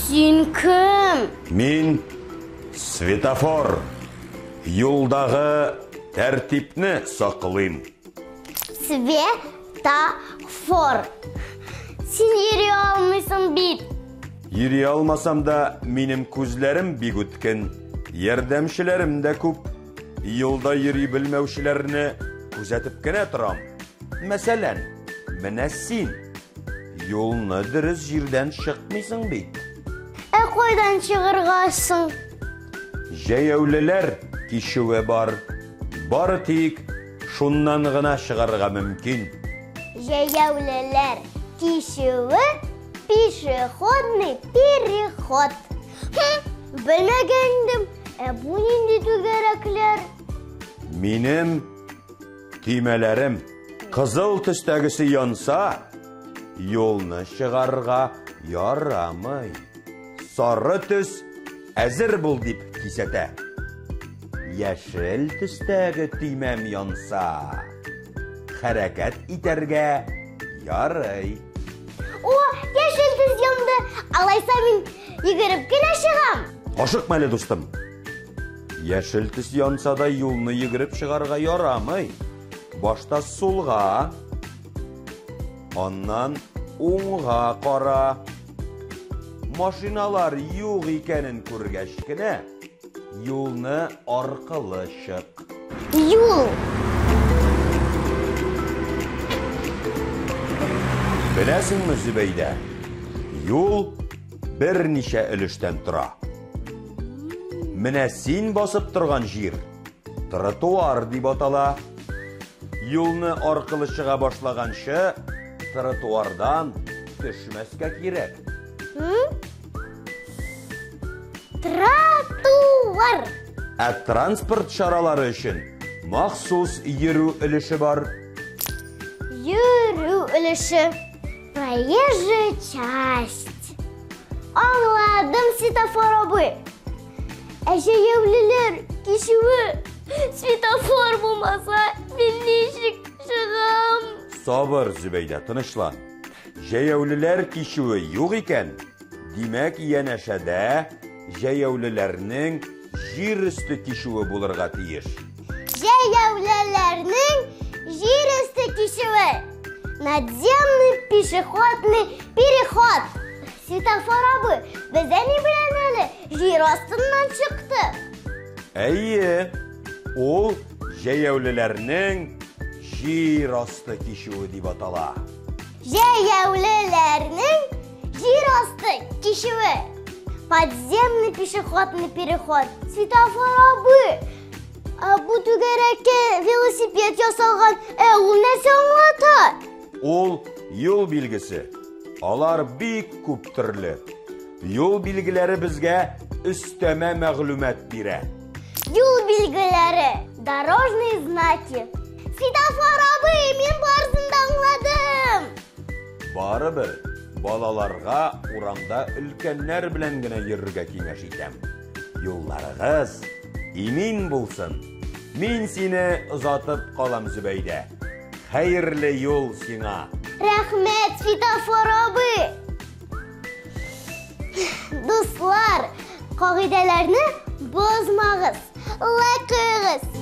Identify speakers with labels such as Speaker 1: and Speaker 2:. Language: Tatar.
Speaker 1: Сен кім?
Speaker 2: Мен светофор. Юлдағы тәртипні сақылым.
Speaker 1: Светофор. Сен ере алмайсың бит.
Speaker 2: Ере алмасам да, менің көзлерім бек өткен. Ердемшілерім де көп. Юлда ере білмеушілеріні көзетіп кене тұрам. Мәселен, міне сен. Юлны дұрыс жерден шықмайсың бит.
Speaker 1: Қойдан шығырғасың?
Speaker 2: Жәйәулілер кешуі бар. Бары тек шуннан ғына шығарға мүмкін.
Speaker 1: Жәйәулілер кешуі пешеходный переход. Білмегендім. Бұл ненде түгерәклер?
Speaker 2: Менің түймелерім қызыл түстәгісі янса, yolны шығарға ярамай. Сары түс әзір бұл деп кисәтә. Яшыл түстәге түймәм янса, хәрәкәт итәргә ярай.
Speaker 1: О, яшыл түс янды. Алайса мен йөгереп кенә шығам.
Speaker 2: Ашық мәлі достым. Яшыл түс янса да юлны йөгереп шығарға ярамай. Башта солға, аннан оңға қара. Машиналар юq икәнен күргәч кенә, юлны аркылы чык.
Speaker 1: Юл.
Speaker 2: Беләсеңме, Зөбәйдә? Юл берничә өлештән тора. Менә син басып торган җир тротуар дип атала. Юлны аркылы чыга башлаганчы, тротуардан төшмәскә кирәк.
Speaker 1: Тротуар.
Speaker 2: Транспорт шаралары өчен махсус йөрү өлеше бар.
Speaker 1: Йөрү өлеше. Проезжая часть. Аңладым, светофор абый. Жәйәулілер кешуі. Светофор булмаса, мен ничек чыгам?
Speaker 2: Сабыр, Зөбәйдә, тынычлан. Жәйәулілер кешуі юк икән. Димәк, янәшәдә жәйәуліләрнең жир өсті кешуі булырга тиеш.
Speaker 1: Жәйәуліләрнең жир өсті кешуі. Надземный пешеходный переход. Светофор абый, бездә ни белән әле? Жир астыннан чыкты.
Speaker 2: Әйе, ул жәйәуліләрнең жир асты кешуі дип атала.
Speaker 1: Жәйәуліләрнең жир асты кешуі. Подземный пешеходный переход. Светофор абый. Бу түгәрәккә велосипед ясалган. Ул нәрсә аңлата?
Speaker 2: Ул юл билгесе. Алар бик күп төрле. Юл билгеләре безгә өстәмә мәгълүмат бирә.
Speaker 1: Юл билгеләре, дорожные знаки. Светофор абый, мин барысын да аңладым.
Speaker 2: Барыбер, балаларга урамда өлкәннәр белән генә йөрергә киңәш итәм. Юлларыгыз имин булсын. Мин сине озатып калам, Зөбәйдә. Хәерле юл сиңа.
Speaker 1: Рәхмәт, светофор абый. Дуслар, кагыйдәләрне бозмагыз, лайк куегыз.